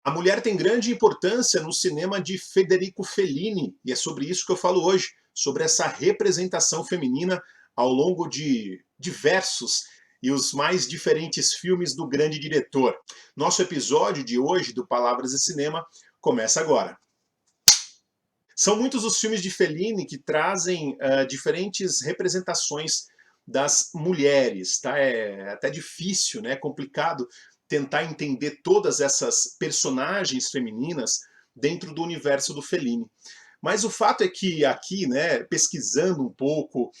A mulher tem grande importância no cinema de Federico Fellini, e é sobre isso que eu falo hoje, sobre essa representação feminina ao longo de diversos e os mais diferentes filmes do grande diretor. Nosso episódio de hoje do Palavras e Cinema começa agora. São muitos os filmes de Fellini que trazem diferentes representações das mulheres, tá? É até difícil, né? Complicado tentar entender todas essas personagens femininas dentro do universo do Fellini. Mas o fato é que aqui, né, pesquisando um pouco,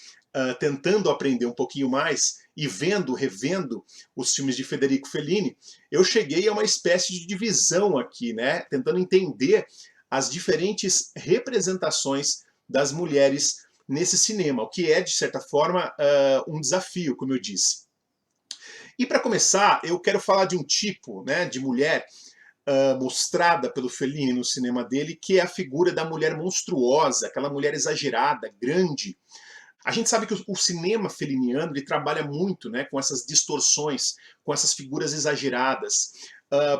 tentando aprender um pouquinho mais e vendo, revendo os filmes de Federico Fellini, eu cheguei a uma espécie de divisão aqui, né, tentando entender as diferentes representações das mulheres nesse cinema, o que é, de certa forma, um desafio, como eu disse. E para começar, eu quero falar de um tipo, né, de mulher mostrada pelo Fellini no cinema dele, que é a figura da mulher monstruosa, aquela mulher exagerada, grande. A gente sabe que o cinema feliniano ele trabalha muito, né, com essas distorções, com essas figuras exageradas,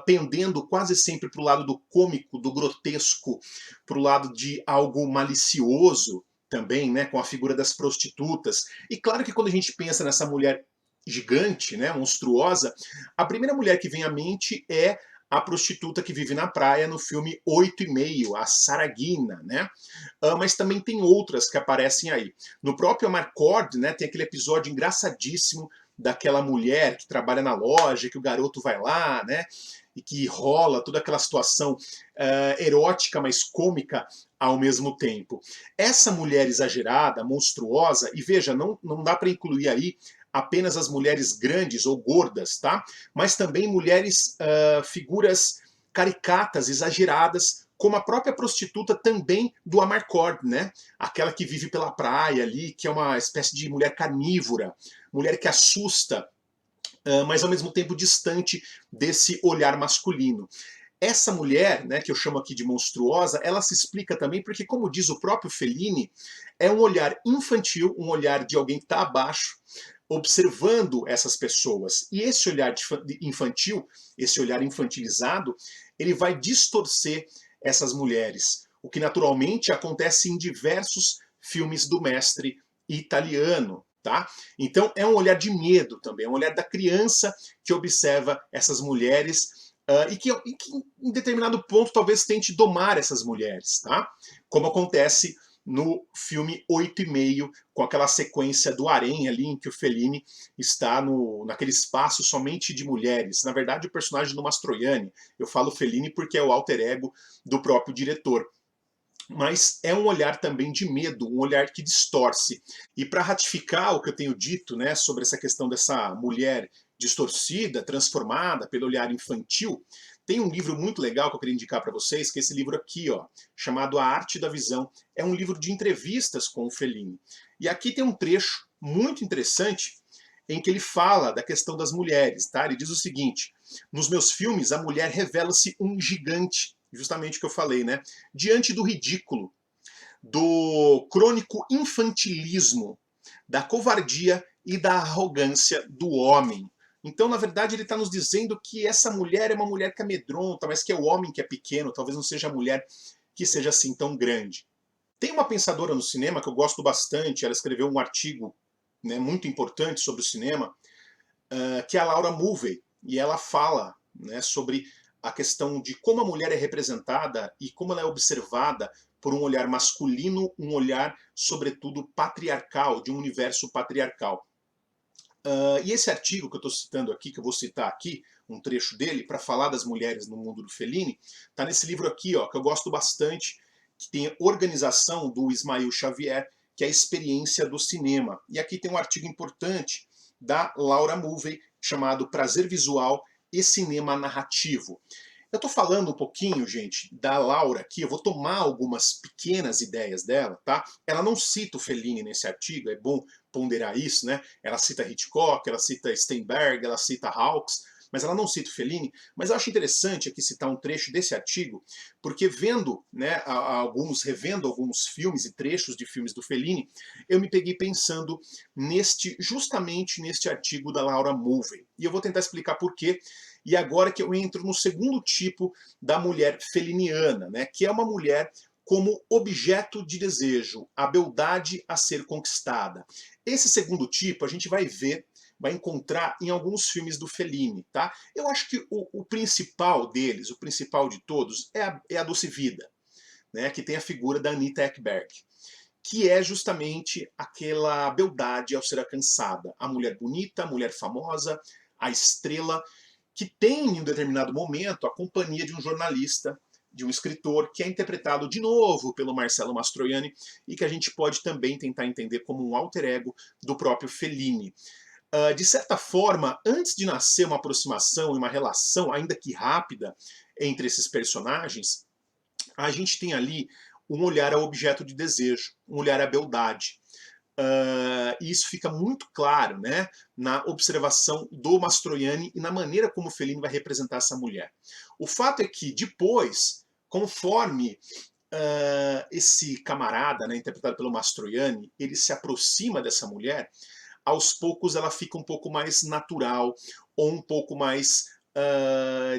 pendendo quase sempre para o lado do cômico, do grotesco, para o lado de algo malicioso também, né, com a figura das prostitutas. E claro que quando a gente pensa nessa mulher gigante, né, monstruosa, a primeira mulher que vem à mente é a prostituta que vive na praia no filme 8,5, a Saraghina, né? Mas também tem outras que aparecem aí. No próprio Amarcord, né, tem aquele episódio engraçadíssimo daquela mulher que trabalha na loja, que o garoto vai lá, né? E que rola toda aquela situação erótica, mas cômica ao mesmo tempo. Essa mulher exagerada, monstruosa, e veja, não dá para incluir aí apenas as mulheres grandes ou gordas, tá? Mas também mulheres, figuras caricatas, exageradas, como a própria prostituta também do Amarcord, né? Aquela que vive pela praia ali, que é uma espécie de mulher carnívora, mulher que assusta, mas ao mesmo tempo distante desse olhar masculino. Essa mulher, né, que eu chamo aqui de monstruosa, ela se explica também porque, como diz o próprio Fellini, é um olhar infantil, um olhar de alguém que está abaixo, observando essas pessoas. E esse olhar infantil, esse olhar infantilizado, ele vai distorcer essas mulheres, o que naturalmente acontece em diversos filmes do mestre italiano. Tá? Então é um olhar de medo também, é um olhar da criança que observa essas mulheres e que em determinado ponto talvez tente domar essas mulheres, tá? Como acontece no filme 8,5, com aquela sequência do harém ali, em que o Fellini está naquele espaço somente de mulheres. Na verdade, o personagem do Mastroianni, eu falo Fellini porque é o alter ego do próprio diretor. Mas é um olhar também de medo, um olhar que distorce. E para ratificar o que eu tenho dito, né, sobre essa questão dessa mulher distorcida, transformada pelo olhar infantil, tem um livro muito legal que eu queria indicar para vocês, que é esse livro aqui, ó, chamado A Arte da Visão. É um livro de entrevistas com o Fellini. E aqui tem um trecho muito interessante em que ele fala da questão das mulheres, tá? Ele diz o seguinte: nos meus filmes a mulher revela-se um gigante, justamente o que eu falei, né? Diante do ridículo, do crônico infantilismo, da covardia e da arrogância do homem. Então, na verdade, ele está nos dizendo que essa mulher é uma mulher que amedronta, mas que é o homem que é pequeno, talvez não seja a mulher que seja assim tão grande. Tem uma pensadora no cinema que eu gosto bastante, ela escreveu um artigo, né, muito importante sobre o cinema, que é a Laura Mulvey, e ela fala, né, sobre a questão de como a mulher é representada e como ela é observada por um olhar masculino, um olhar, sobretudo, patriarcal, de um universo patriarcal. E esse artigo que eu estou citando aqui, que eu vou citar aqui, um trecho dele, para falar das mulheres no mundo do Fellini, está nesse livro aqui, ó, que eu gosto bastante, que tem Organização, do Ismail Xavier, que é a experiência do cinema. E aqui tem um artigo importante da Laura Mulvey, chamado Prazer Visual e Cinema Narrativo. Eu estou falando um pouquinho, gente, da Laura aqui, eu vou tomar algumas pequenas ideias dela, tá? Ela não cita o Fellini nesse artigo, é bom ponderar isso, né? Ela cita Hitchcock, ela cita Steinberg, ela cita Hawks, mas ela não cita o Fellini. Mas eu acho interessante aqui citar um trecho desse artigo, porque vendo, né, revendo alguns filmes e trechos de filmes do Fellini, eu me peguei pensando justamente neste artigo da Laura Mulvey. E eu vou tentar explicar por quê. E agora que eu entro no segundo tipo da mulher feliniana, né, que é uma mulher como objeto de desejo, a beldade a ser conquistada. Esse segundo tipo a gente vai ver, vai encontrar em alguns filmes do Fellini, tá? Eu acho que o principal deles, o principal de todos, é a Doce Vida, né, que tem a figura da Anita Ekberg, que é justamente aquela beldade ao ser alcançada. A mulher bonita, a mulher famosa, a estrela, que tem em um determinado momento a companhia de um jornalista, de um escritor, que é interpretado de novo pelo Marcello Mastroianni e que a gente pode também tentar entender como um alter ego do próprio Fellini. De certa forma, antes de nascer uma aproximação e uma relação, ainda que rápida, entre esses personagens, a gente tem ali um olhar ao objeto de desejo, um olhar à beldade. E isso fica muito claro, né, na observação do Mastroianni e na maneira como o Fellini vai representar essa mulher. O fato é que depois, conforme esse camarada, né, interpretado pelo Mastroianni, ele se aproxima dessa mulher, aos poucos ela fica um pouco mais natural, ou um pouco mais,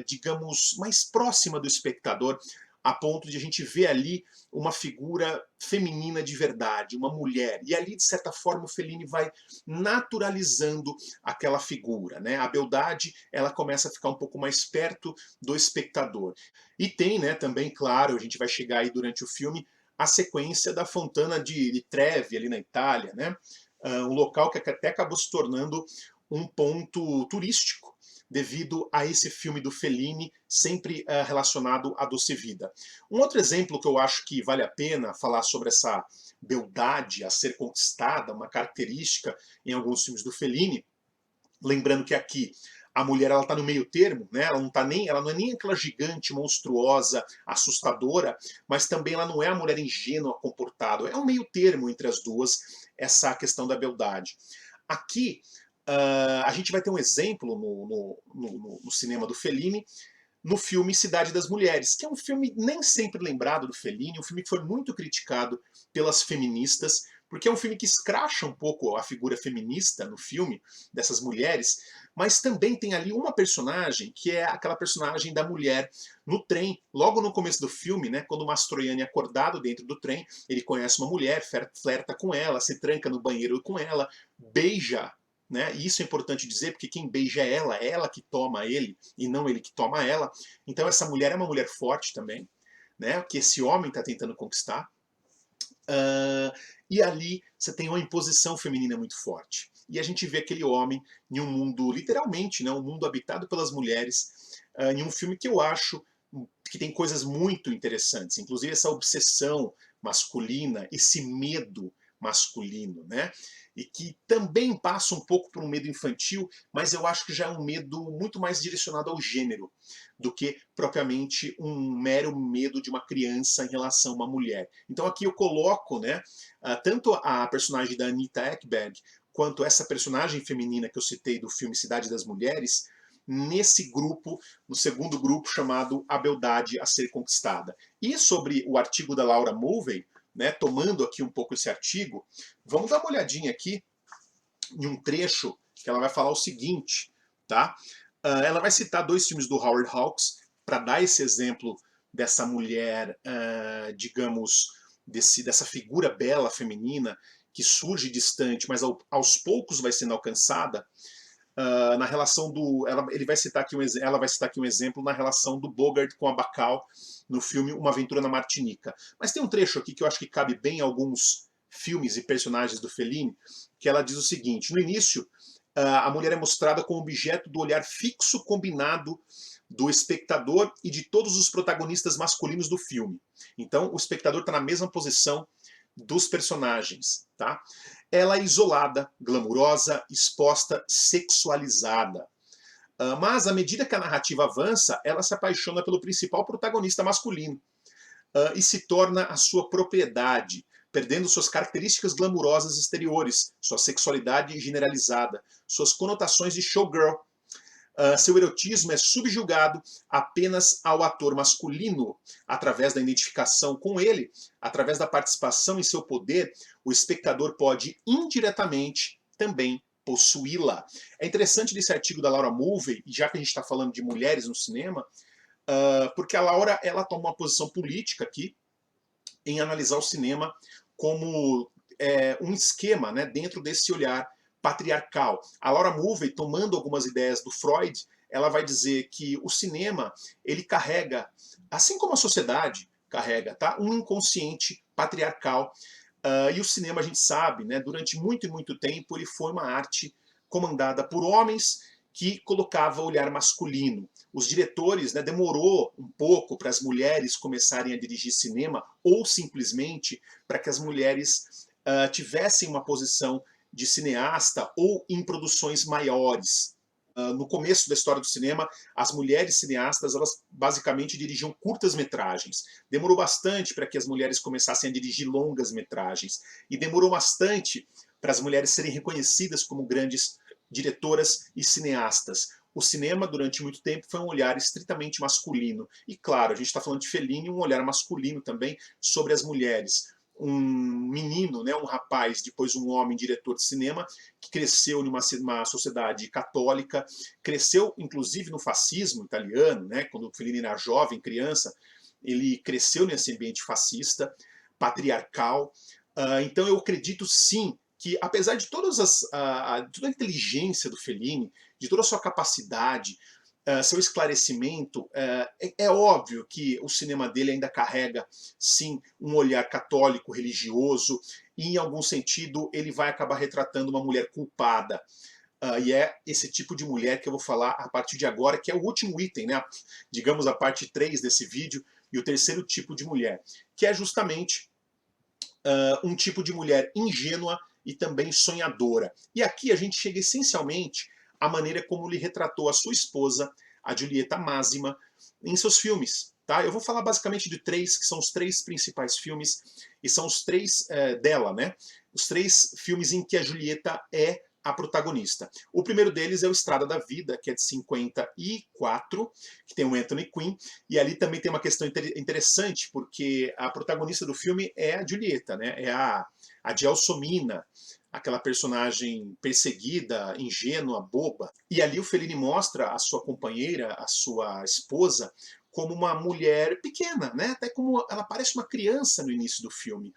digamos, mais próxima do espectador, a ponto de a gente ver ali uma figura feminina de verdade, uma mulher. E ali, de certa forma, o Fellini vai naturalizando aquela figura, né? A beldade, ela começa a ficar um pouco mais perto do espectador. E tem, né, também, claro, a gente vai chegar aí durante o filme, a sequência da Fontana de Trevi, ali na Itália, né? Um local que até acabou se tornando um ponto turístico, devido a esse filme do Fellini, sempre relacionado à Doce Vida. Um outro exemplo que eu acho que vale a pena falar sobre essa beldade a ser conquistada, uma característica em alguns filmes do Fellini, lembrando que aqui a mulher ela está no meio termo, né? Ela não é nem aquela gigante, monstruosa, assustadora, mas também ela não é a mulher ingênua, comportada. É um meio termo entre as duas, essa questão da beldade. Aqui a gente vai ter um exemplo no cinema do Fellini, no filme Cidade das Mulheres, que é um filme nem sempre lembrado do Fellini, um filme que foi muito criticado pelas feministas, porque é um filme que escracha um pouco a figura feminista no filme, dessas mulheres, mas também tem ali uma personagem, que é aquela personagem da mulher no trem, logo no começo do filme, né, quando o Mastroianni é acordado dentro do trem, ele conhece uma mulher, flerta com ela, se tranca no banheiro com ela, beija, né? E isso é importante dizer, porque quem beija é ela que toma ele, e não ele que toma ela. Então essa mulher é uma mulher forte também, né? Que esse homem está tentando conquistar. E ali você tem uma imposição feminina muito forte. E a gente vê aquele homem em um mundo, literalmente, né, um mundo habitado pelas mulheres, em um filme que eu acho que tem coisas muito interessantes, inclusive essa obsessão masculina, esse medo masculino, né? E que também passa um pouco por um medo infantil, mas eu acho que já é um medo muito mais direcionado ao gênero do que propriamente um mero medo de uma criança em relação a uma mulher. Então aqui eu coloco, né, tanto a personagem da Anita Ekberg quanto essa personagem feminina que eu citei do filme Cidade das Mulheres, nesse grupo, no segundo grupo chamado A Beldade a Ser Conquistada. E sobre o artigo da Laura Mulvey, né, tomando aqui um pouco esse artigo, vamos dar uma olhadinha aqui em um trecho que ela vai falar o seguinte, tá? Ela vai citar dois filmes do Howard Hawks para dar esse exemplo dessa mulher, digamos, dessa figura bela feminina que surge distante, mas aos poucos vai sendo alcançada. Na relação do. Ela vai citar aqui um exemplo na relação do Bogart com a Bacall no filme Uma Aventura na Martinica. Mas tem um trecho aqui que eu acho que cabe bem em alguns filmes e personagens do Fellini, que ela diz o seguinte: no início, a mulher é mostrada como objeto do olhar fixo combinado do espectador e de todos os protagonistas masculinos do filme. Então, o espectador está na mesma posição dos personagens, tá? Ela é isolada, glamurosa, exposta, sexualizada. Mas, à medida que a narrativa avança, ela se apaixona pelo principal protagonista masculino e se torna a sua propriedade, perdendo suas características glamourosas exteriores, sua sexualidade generalizada, suas conotações de showgirl. Seu erotismo é subjugado apenas ao ator masculino. Através da identificação com ele, através da participação em seu poder, o espectador pode indiretamente também possuí-la. É interessante desse artigo da Laura Mulvey, e já que a gente está falando de mulheres no cinema, porque a Laura ela toma uma posição política aqui em analisar o cinema como um esquema, né, dentro desse olhar patriarcal. A Laura Mulvey, tomando algumas ideias do Freud, ela vai dizer que o cinema ele carrega, assim como a sociedade carrega, tá, um inconsciente patriarcal. E o cinema, a gente sabe, né, durante muito e muito tempo, ele foi uma arte comandada por homens que colocava o olhar masculino. Os diretores, né, demorou um pouco para as mulheres começarem a dirigir cinema, ou simplesmente para que as mulheres tivessem uma posição de cineasta ou em produções maiores. No começo da história do cinema, as mulheres cineastas, elas basicamente dirigiam curtas-metragens. Demorou bastante para que as mulheres começassem a dirigir longas-metragens. E demorou bastante para as mulheres serem reconhecidas como grandes diretoras e cineastas. O cinema, durante muito tempo, foi um olhar estritamente masculino. E, claro, a gente está falando de Fellini, um olhar masculino também sobre as mulheres. Um menino, né, um rapaz, depois um homem diretor de cinema, que cresceu numa sociedade católica, cresceu inclusive no fascismo italiano, né, quando o Fellini era jovem, criança, ele cresceu nesse ambiente fascista, patriarcal. Então eu acredito sim que, apesar de toda a inteligência do Fellini, de toda a sua capacidade, seu esclarecimento, é óbvio que o cinema dele ainda carrega, sim, um olhar católico, religioso, e em algum sentido ele vai acabar retratando uma mulher culpada. E é esse tipo de mulher que eu vou falar a partir de agora, que é o último item, né? Digamos a parte 3 desse vídeo, e o terceiro tipo de mulher, que é justamente um tipo de mulher ingênua e também sonhadora. E aqui a gente chega essencialmente à maneira como ele retratou a sua esposa, a Giulietta Massima, em seus filmes. Tá? Eu vou falar basicamente de três, que são os três principais filmes, e são os três dela, né? Os três filmes em que a Giulietta é a protagonista. O primeiro deles é o Estrada da Vida, que é de 54, que tem o Anthony Quinn, e ali também tem uma questão interessante, porque a protagonista do filme é a Giulietta, né? É a Gelsomina, aquela personagem perseguida, ingênua, boba. E ali o Fellini mostra a sua companheira, a sua esposa, como uma mulher pequena, né? Até como ela parece uma criança no início do filme.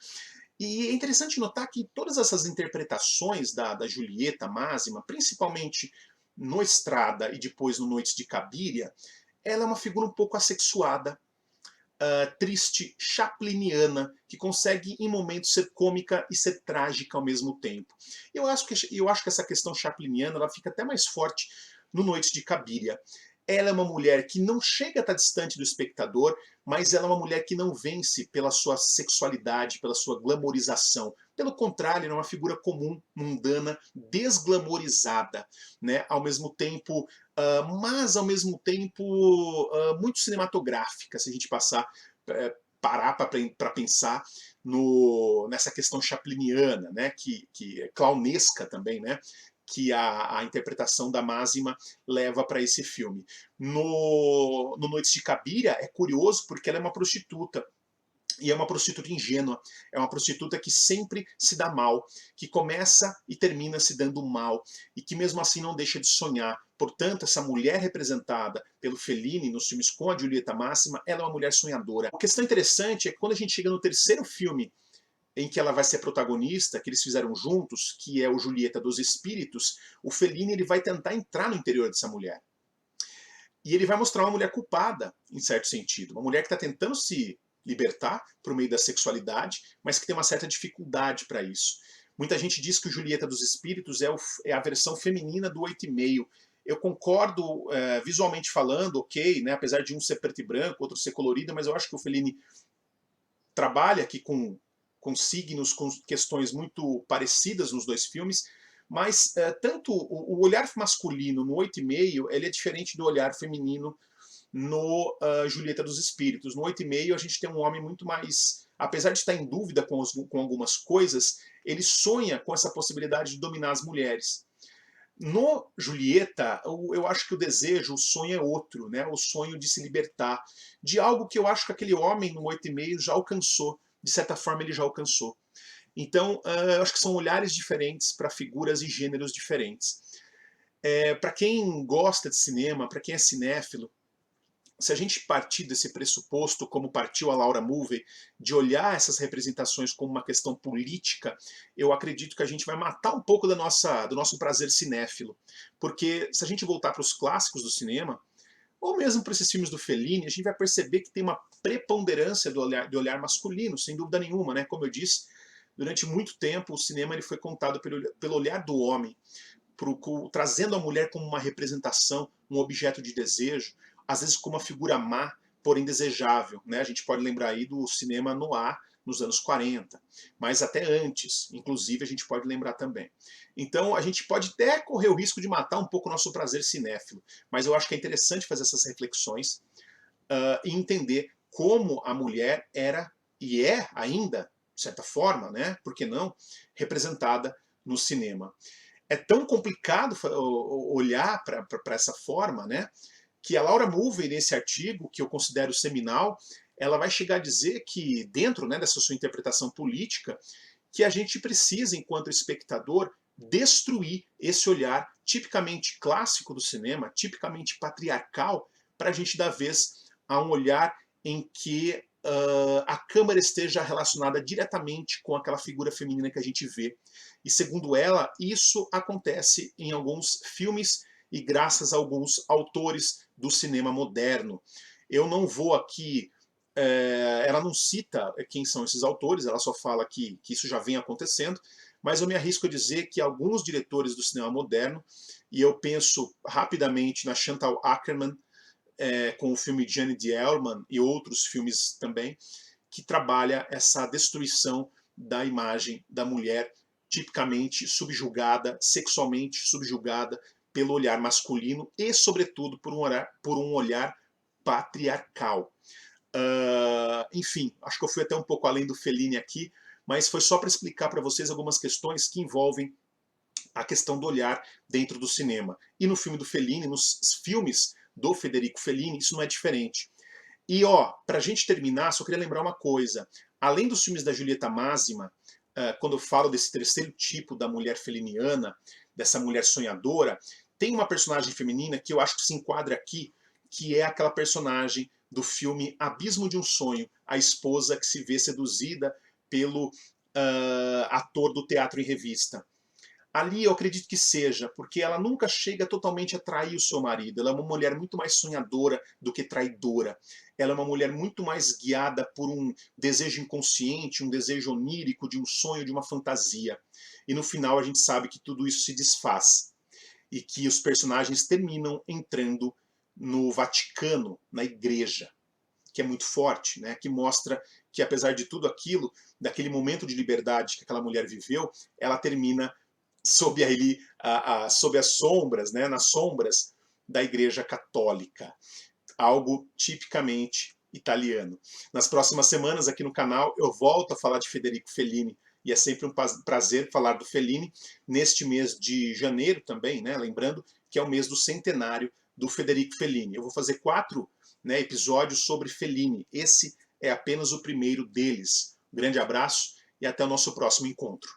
E é interessante notar que todas essas interpretações da Giulietta Massima, principalmente no Estrada e depois no Noites de Cabiria, ela é uma figura um pouco assexuada, triste, chapliniana, que consegue em momentos ser cômica e ser trágica ao mesmo tempo. Eu acho que essa questão chapliniana ela fica até mais forte no Noites de Cabiria. Ela é uma mulher que não chega a estar distante do espectador, mas ela é uma mulher que não vence pela sua sexualidade, pela sua glamorização. Pelo contrário, ela é uma figura comum, mundana, desglamorizada, né? Ao mesmo tempo, mas ao mesmo tempo muito cinematográfica, se a gente parar para pensar nessa questão chapliniana, né? que é clownesca também, né? Que a interpretação da Massima leva para esse filme. No Noites de Cabiria é curioso porque ela é uma prostituta. E é uma prostituta ingênua, é uma prostituta que sempre se dá mal, que começa e termina se dando mal, e que mesmo assim não deixa de sonhar. Portanto, essa mulher representada pelo Fellini nos filmes com a Giulietta Massima, ela é uma mulher sonhadora. A questão interessante é que quando a gente chega no terceiro filme, em que ela vai ser protagonista, que eles fizeram juntos, que é o Julieta dos Espíritos, o Fellini ele vai tentar entrar no interior dessa mulher. E ele vai mostrar uma mulher culpada, em certo sentido. Uma mulher que está tentando se libertar por meio da sexualidade, mas que tem uma certa dificuldade para isso. Muita gente diz que o Julieta dos Espíritos é a versão feminina do 8,5. Eu concordo visualmente falando, ok, né, apesar de um ser preto e branco, outro ser colorido, mas eu acho que o Fellini trabalha aqui com signos, com questões muito parecidas nos dois filmes, mas tanto o olhar masculino no 8,5 ele é diferente do olhar feminino no Julieta dos Espíritos. No 8,5 a gente tem um homem muito mais, apesar de estar em dúvida com algumas coisas, ele sonha com essa possibilidade de dominar as mulheres. No Julieta, eu acho que o desejo, o sonho é outro, né? O sonho de se libertar de algo que eu acho que aquele homem no 8,5 já alcançou, de certa forma ele já alcançou. Então, eu acho que são olhares diferentes para figuras e gêneros diferentes. Para quem gosta de cinema, para quem é cinéfilo, se a gente partir desse pressuposto, como partiu a Laura Mulvey, de olhar essas representações como uma questão política, eu acredito que a gente vai matar um pouco do nosso prazer cinéfilo. Porque se a gente voltar para os clássicos do cinema, ou mesmo para esses filmes do Fellini, a gente vai perceber que tem uma preponderância do olhar masculino, sem dúvida nenhuma, né? Como eu disse, durante muito tempo o cinema ele foi contado pelo olhar do homem, trazendo a mulher como uma representação, um objeto de desejo, às vezes como uma figura má, porém desejável. Né? A gente pode lembrar aí do cinema noir nos anos 40, mas até antes, inclusive, a gente pode lembrar também. Então, a gente pode até correr o risco de matar um pouco o nosso prazer cinéfilo, mas eu acho que é interessante fazer essas reflexões e entender como a mulher era e é ainda, de certa forma, né, por que não, representada no cinema. É tão complicado olhar para essa forma, né, que a Laura Mulvey, nesse artigo, que eu considero seminal, ela vai chegar a dizer que, dentro, né, dessa sua interpretação política, que a gente precisa, enquanto espectador, destruir esse olhar tipicamente clássico do cinema, tipicamente patriarcal, para a gente dar vez a um olhar em que a câmera esteja relacionada diretamente com aquela figura feminina que a gente vê. E segundo ela, isso acontece em alguns filmes e graças a alguns autores do cinema moderno. Eu não vou aqui... ela não cita quem são esses autores, ela só fala que isso já vem acontecendo, mas eu me arrisco a dizer que alguns diretores do cinema moderno, e eu penso rapidamente na Chantal Akerman, com o filme Jane de Elman e outros filmes também, que trabalha essa destruição da imagem da mulher tipicamente subjugada, sexualmente subjugada pelo olhar masculino e, sobretudo, por um olhar patriarcal. Enfim, acho que eu fui até um pouco além do Fellini aqui, mas foi só para explicar para vocês algumas questões que envolvem a questão do olhar dentro do cinema. E no filme do Fellini, nos filmes do Federico Fellini, isso não é diferente. E ó, pra gente terminar, só queria lembrar uma coisa. Além dos filmes da Julieta Massima, quando eu falo desse terceiro tipo da mulher feliniana, dessa mulher sonhadora, tem uma personagem feminina que eu acho que se enquadra aqui, que é aquela personagem do filme Abismo de um Sonho, a esposa que se vê seduzida pelo ator do teatro em revista. Ali eu acredito que seja, porque ela nunca chega totalmente a trair o seu marido. Ela é uma mulher muito mais sonhadora do que traidora. Ela é uma mulher muito mais guiada por um desejo inconsciente, um desejo onírico, de um sonho, de uma fantasia. E no final a gente sabe que tudo isso se desfaz. E que os personagens terminam entrando no Vaticano, na igreja, que é muito forte, né? Que mostra que apesar de tudo aquilo, daquele momento de liberdade que aquela mulher viveu, ela termina sob sob as sombras, né, nas sombras da Igreja Católica. Algo tipicamente italiano. Nas próximas semanas aqui no canal eu volto a falar de Federico Fellini, e é sempre um prazer falar do Fellini neste mês de janeiro também, né, lembrando que é o mês do centenário do Federico Fellini. Eu vou fazer 4, né, episódios sobre Fellini. Esse é apenas o primeiro deles. Um grande abraço e até o nosso próximo encontro.